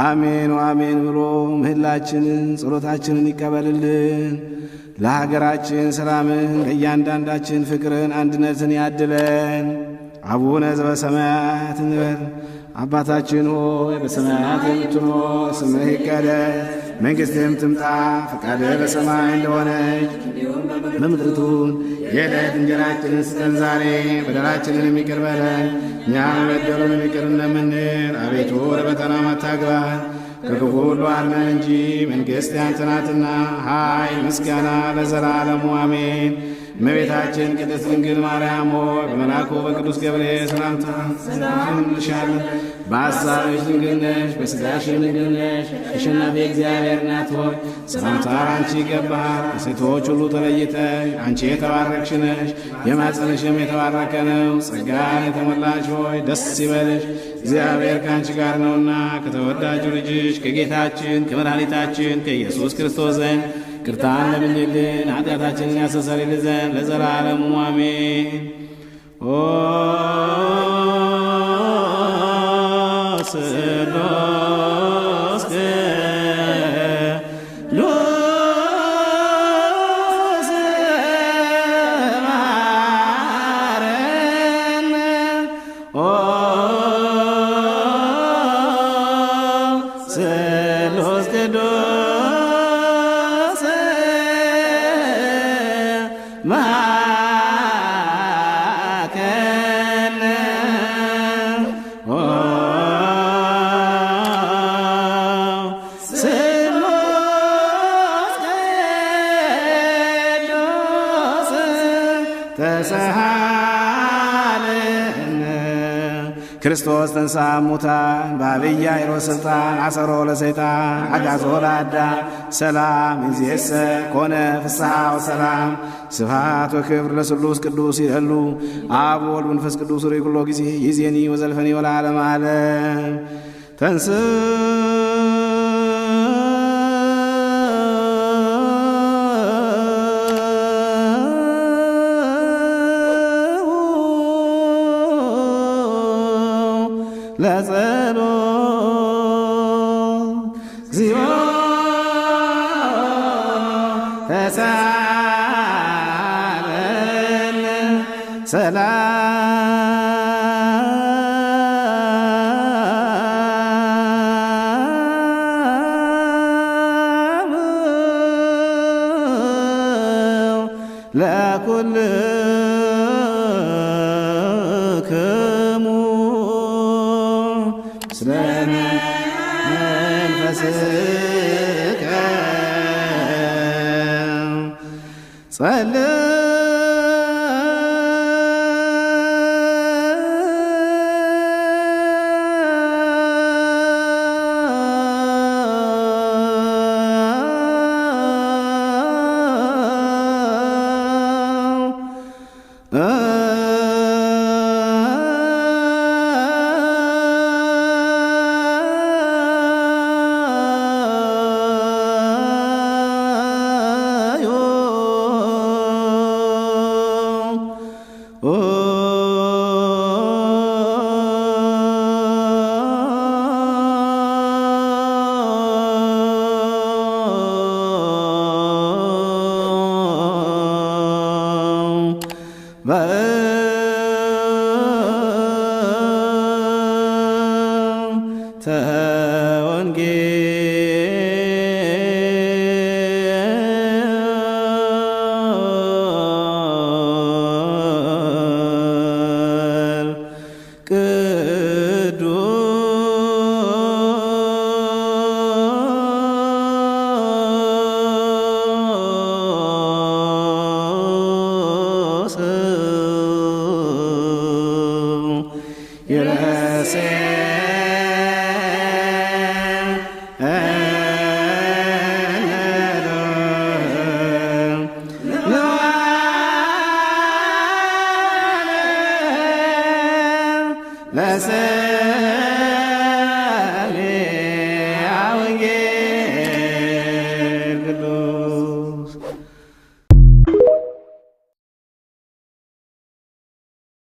አሜን ወአሜን ብሎ ምህላችንን ጸሎታችንን ይቀበልልን። ለሀገራችን ሰላምን፣ ለእያንዳንዳችን ፍቅርን፣ አንድነትን ያድለን። አቡነ ዘበሰማያት እንበል። አባታችን ሆይ በሰማያት የምትኖር ስምህ ይቀደስ፣ መንግሥትህም ትምጣ፣ ፈቃድህ በሰማይ እንደሆነች በምድር ትሁን። የዕለት እንጀራችንን ስጠን ዛሬ፣ በደላችንን ይቅር በለን እኛም የበደሉንን ይቅር እንደምንል፣ አቤቱ ወደ ፈተና አታግባን ከክፉ ሁሉ አድነን እንጂ መንግሥት ያንተ ናትና፣ ኃይል፣ ምስጋና ለዘላለሙ አሜን። እመቤታችን ቅድስት ድንግል ማርያም ሆይ በመልአኩ በቅዱስ ገብርኤል ሰላምታ ሰላም እንልሻለን። በሐሳብሽ ድንግል ነሽ፣ በሥጋሽም ድንግል ነሽ። አሸናፊ እግዚአብሔር እናት ሆይ ሰላምታ አንቺ ይገባሃል። ከሴቶች ሁሉ ተለይተሽ አንቺ የተባረክሽ ነሽ፣ የማኅፀንሽም የተባረከ ነው። ጸጋን የተሞላሽ ሆይ ደስ ይበልሽ፣ እግዚአብሔር ከአንቺ ጋር ነውና ከተወዳጁ ልጅሽ ከጌታችን ከመድኃኒታችን ከኢየሱስ ክርስቶስ ዘንድ ይቅርታን ለምኝልን ኃጢአታችንን ያስተሰርይልን ዘንድ ለዘላለሙ አሜን። ስሉስ ቅዱስ ማረን ስሉስ ቅዱስ ማከነ ስሉስ ቅዱስ ተሳሃለነ ክርስቶስ ተንሥአ እሙታን በዐቢይ ኃይል ወሥልጣን አሰሮ ለሰይጣን አግዓዞ ለአዳም ሰላም እምይእዜሰ ኮነ ፍስሐ ወሰላም። ስብሐት ወክብር ለስሉስ ቅዱስ ይደሉ አብ ወወልድ ወመንፈስ ቅዱስ ርኢይ ኩሎ ጊዜ ይእዜኒ ወዘልፈኒ ወለዓለመ ዓለም። ለጸሎት እግዚኦ ተሳለነ ሰላም ለኩልክሙ ስለነ መንፈስከ ጸልይ ለሰ